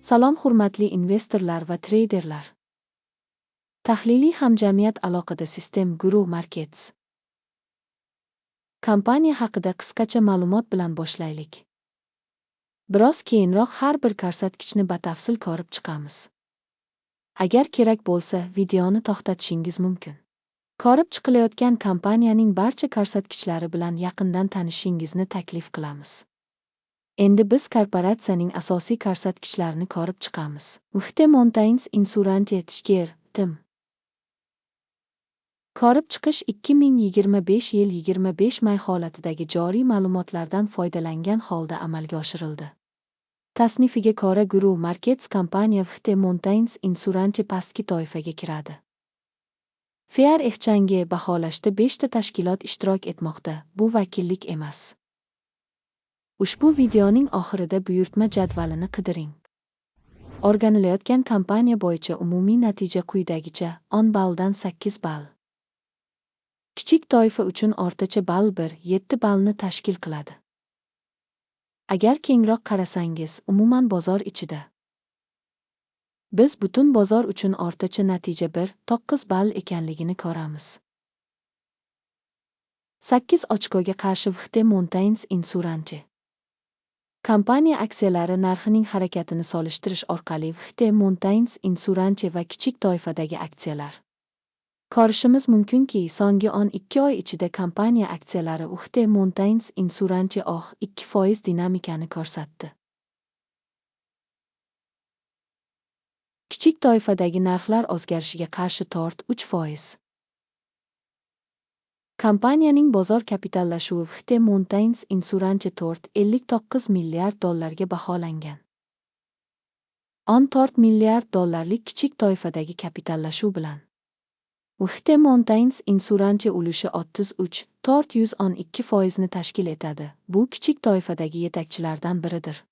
Salom hurmatli investorlar va treyderlar. Tahliliy hamjamiyat aloqada System Guru Markets kompaniya haqida qisqacha ma'lumot bilan boshlaylik. Biroz keyinroq har bir ko'rsatkichni batafsil ko'rib chiqamiz. Agar kerak bo'lsa, videoni to'xtatishingiz mumkin. Ko'rib chiqilayotgan kompaniyaning barcha ko'rsatkichlari bilan yaqindan tanishishingizni taklif qilamiz. Endi biz korporatsiyaning asosiy ko'rsatkichlarini ko'rib chiqamiz. Ufte Mountains Insurance Tishker, Tim. Ko'rib chiqish 2025 yil 25 may holatidagi joriy ma'lumotlardan foydalangan holda amalga oshirildi. Tasnifiga ko'ra Guru Markets kompaniya Ufte Mountains Insurance pastki toifaga kiradi. Fair Exchange baholashda 5 ta tashkilot ishtirok etmoqda. Bu vakillik emas. Ushbu videoning oxirida buyurtma jadvalini qidiring. O'rganilayotgan kompaniya bo'yicha umumiy natija quyidagicha: 10 balldan 8 ball. Kichik toifa uchun o'rtacha ball 1,7 ballni tashkil qiladi. Agar kengroq qarasangiz, umuman bozor ichida. Biz butun bozor uchun o'rtacha natija 1,9 ball ekanligini ko'ramiz. 8 ochkoga qarshi Ufte Mountains Insurance kompaniya aksiyalari narxining harakatini solishtirish orqali Ufte Mountains Insurance va kichik toifadagi aksiyalar. Ko'rishimiz mumkinki, so'nggi 12 oy ichida kompaniya aksiyalari Ufte Mountains Insurance 2% dinamikani ko'rsatdi. Kichik toifadagi narxlar o'zgarishiga qarshi 3%. Kompaniyaning bozor kapitallashuvi Ufte Mountains Insurance 4,59 milliard dollarga baholangan. 14 milliard dollarlik kichik toifadagi kapitallashuv bilan Ufte Mountains Insurance ulushi 33,412% tashkil etadi. Bu kichik toifadagi yetakchilardan biridir.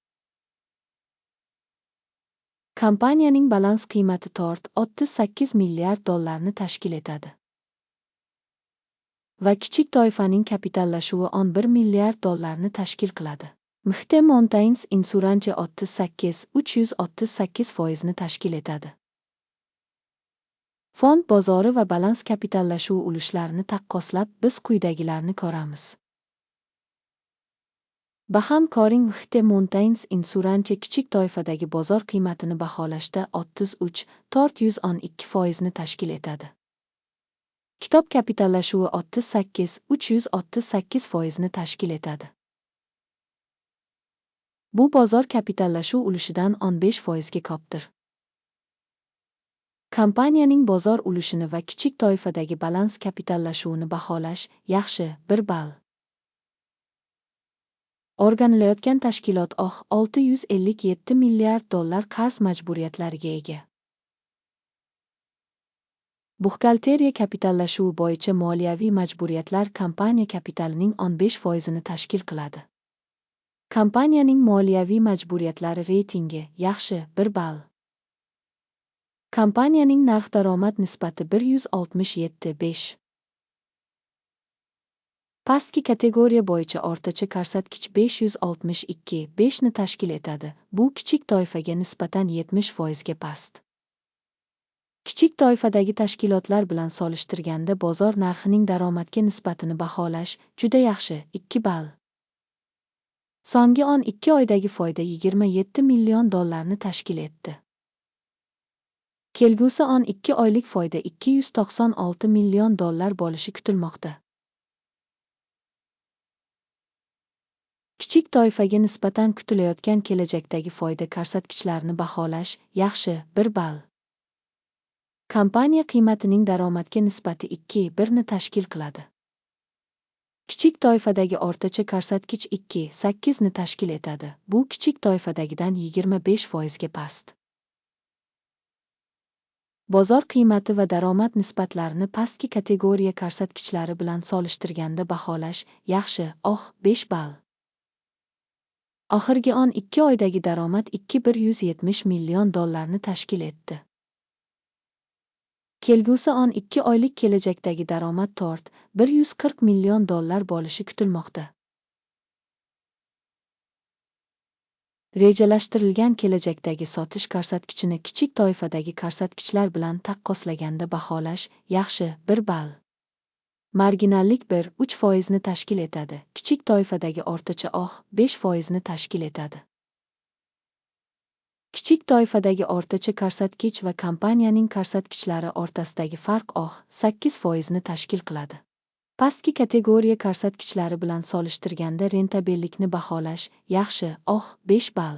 Kompaniyaning balans qiymati 4,38 milliard dollarni tashkil etadi. Va kichik toifaning kapitallashuvi 11 milliard dollarni tashkil qiladi. Ufte Mountains Insurance 338% tashkil etadi. Fond bozori va balans kapitallashuvi ulushlarini taqqoslab, biz quyidagilarni ko'ramiz. Baham ko'ring. Ufte Mountains Insurance kichik toifadagi bozor qiymatini baholashda 33,412% tashkil etadi. Kitob kapitallashuvi 38,338% tashkil etadi. Bu bozor kapitallashuv ulushidan 15% ga ko'pdir. Kompaniyaning bozor ulushini va kichik toifadagi balans kapitallashuvini baholash yaxshi 1 ball. O'rganilayotgan tashkilot 657 milliard dollar qarz majburiyatlariga ega. Buxgalteriya kapitallashuvi bo'yicha moliyaviy majburiyatlar kompaniya kapitalining 15%ni tashkil qiladi. Kompaniyaning moliyaviy majburiyatlari reytingi yaxshi 1 ball. Kompaniyaning narx-daromad nisbati 167,5. Pastki kategoriya bo'yicha o'rtacha ko'rsatkich 562,5 ni tashkil etadi. Bu kichik toifaga nisbatan 70% ga past. Kichik toifadagi tashkilotlar bilan solishtirganda bozor narxining daromadga nisbatini baholash juda yaxshi 2 ball. So'nggi 12 oydagi foyda 27 million dollarni tashkil etdi. Kelgusi 12 oylik foyda 296 million dollar bo'lishi kutilmoqda. Kichik toifaga nisbatan kutilayotgan kelajakdagi foyda ko'rsatkichlarini baholash yaxshi 1 ball. Kompaniya qiymatining daromadga nisbati 2,1 ni tashkil qiladi. Kichik toifadagi o'rtacha ko'rsatkich 2,8 ni tashkil etadi. Bu kichik toifadagidan 25% ga past. Bozor qiymati va daromad nisbatlarini pastki kategoriya ko'rsatkichlari bilan solishtirganda baholash yaxshi 5 ball. Oxirgi 12 oydagi daromad 270 million dollarni tashkil etdi. Kelgusi 12 oylik kelajakdagi daromad 140 million dollar bo'lishi kutilmoqda. Rejalashtirilgan kelajakdagi sotish ko'rsatkichini kichik toifadagi ko'rsatkichlar bilan taqqoslaganda baholash yaxshi 1 ball. Marginallik 1-3% ni tashkil etadi. Kichik toifadagi o'rtacha OH 5% ni tashkil etadi. Kichik toifadagi o'rtacha ko'rsatkich va kompaniyaning ko'rsatkichlari o'rtasidagi farq OH 8% ni tashkil qiladi. Pastki kategoriya ko'rsatkichlari bilan solishtirganda rentabellikni baholash yaxshi OH 5 ball.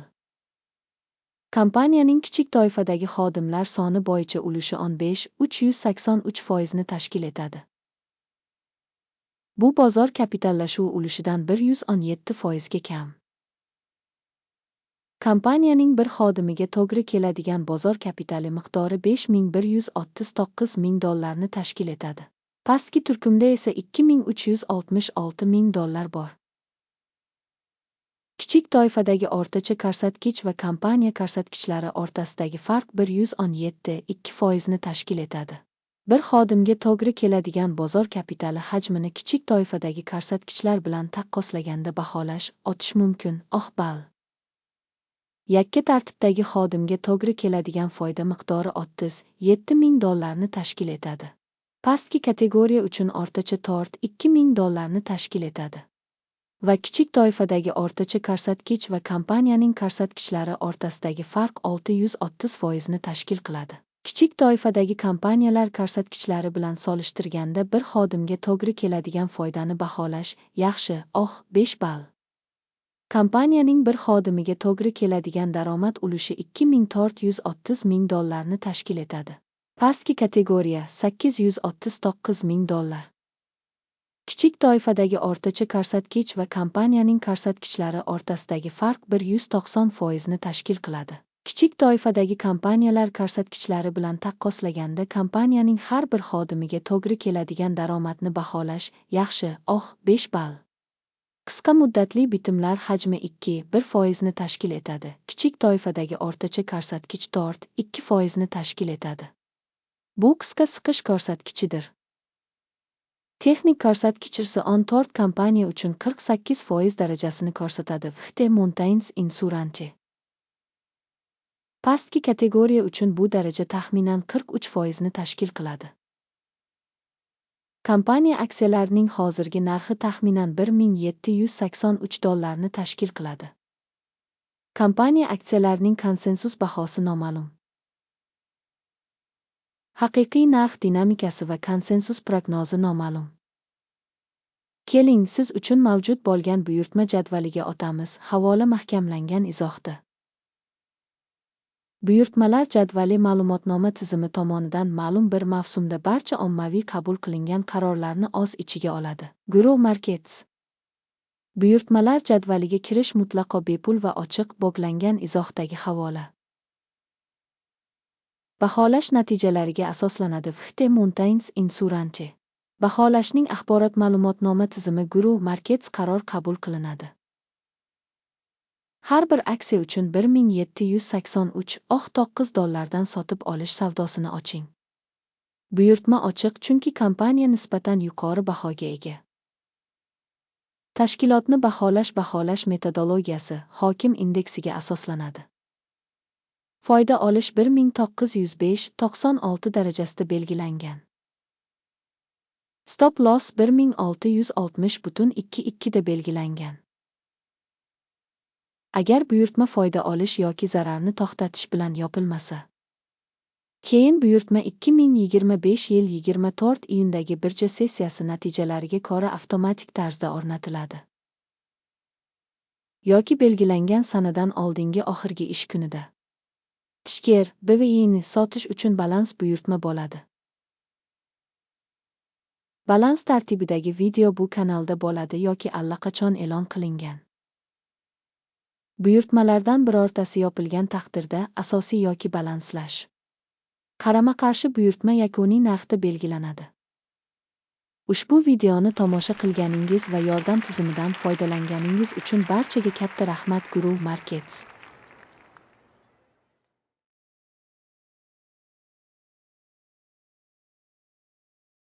Kompaniyaning kichik toifadagi xodimlar soni bo'yicha ulushi 15-383% ni tashkil etadi. Bu bozor kapitallashuvi ulushidan 117% ga kam. Kompaniyaning bir xodimiga to'g'ri keladigan bozor kapitali miqdori $5139 ni tashkil etadi. Pastki turkumda esa $2366,000 bor. Kichik toifadagi o'rtacha ko'rsatkich va kompaniya ko'rsatkichlari o'rtasidagi farq 117-2% ni tashkil etadi. Bir xodimga to'g'ri keladigan bozor kapitali hajmini kichik toifadagi ko'rsatkichlar bilan taqqoslaganda baholash otish mumkin OH ball. Yakka tartibdagi xodimga to'g'ri keladigan foyda miqdori $37,000 ni tashkil etadi. Pastki kategoriya uchun o'rtacha tort $2,000 ni tashkil etadi. Va kichik toifadagi o'rtacha ko'rsatkich va kompaniyaning ko'rsatkichlari o'rtasidagi farq 630% ni tashkil qiladi. Kichik toifadagi kompaniyalar ko'rsatkichlari bilan solishtirganda bir xodimga to'g'ri keladigan foydani baholash yaxshi OH 5 ball. Kompaniyaning bir xodimiga to'g'ri keladigan daromad ulushi $2,430,000 ni tashkil etadi. Pastki kategoriya $839,000. Kichik toifadagi o'rtacha ko'rsatkich va kompaniyaning ko'rsatkichlari o'rtasidagi farq 190% ni tashkil qiladi. Kichik toifadagi kompaniyalar ko'rsatkichlari bilan taqqoslaganda kompaniyaning har bir xodimiga to'g'ri keladigan daromadni baholash yaxshi OH 5 ball. Qisqa muddatli bitimlar hajmi 2-1% ni tashkil etadi. Kichik toifadagi o'rtacha ko'rsatkich 4-2% ni tashkil etadi. Bu qisqa siqish ko'rsatkichidir. Texnik ko'rsatkich on-tort kompaniya uchun 48% darajasini ko'rsatadi. FT Mountains Insurance. Pastki kategoriya uchun bu daraja taxminan 43% ni tashkil qiladi. Kompaniya aksiyalarining hozirgi narxi taxminan $1,783 ni tashkil qiladi. Kompaniya aksiyalarining konsensus bahosi noma'lum. Haqiqiy narx dinamikasi va konsensus prognozi noma'lum. Keling, siz uchun mavjud bo'lgan buyurtma jadvaliga o'tamiz. Havola mahkamlangan izohda. Buyurtmalar jadvali ma'lumotnoma tizimi tomonidan ma'lum bir mavsumda barcha ommaviy qabul qilingan qarorlarni o'z ichiga oladi. Grow Markets. Buyurtmalar jadvaliga kirish mutlaqo bepul va ochiq. Bog'langan izohdagi havola. Baholash natijalariga asoslanadi. FT Mountains Insurance. Baholashning axborot ma'lumotnoma tizimi Grow Markets qaror qabul qilinadi. Har bir aksiya uchun $1,783,9 dan sotib olish savdosini oching. Buyurtma ochiq chunki kompaniya nisbatan yuqori bahoga ega. Tashkilotni baholash metodologiyasi hokim indeksiga asoslanadi. Foyda olish 1905-96 darajasida belgilangan. Stop loss 1660,22 da belgilangan. Agar buyurtma foyda olish yoki zararni to'xtatish bilan yopilmasa, keyin buyurtma 2025 yil 24 iyundagi birja sessiyasi natijalariga ko'ra avtomatik tarzda o'rnatiladi. Yoki belgilangan sanadan oldingi oxirgi ish kunida. Tishker, BVI'ni sotish uchun balans buyurtma bo'ladi. Balans tartibidagi video bu kanalda bo'ladi yoki allaqachon e'lon qilingan. Buyurtmalardan birortasi yopilgan taqdirda asosiy yoki balanslash. Qarama-qarshi buyurtma yakuniy narxda belgilanadi. Ushbu videoni tomosha qilganingiz va yordam tizimidan foydalanganingiz uchun barchaga katta rahmat. Grow Markets.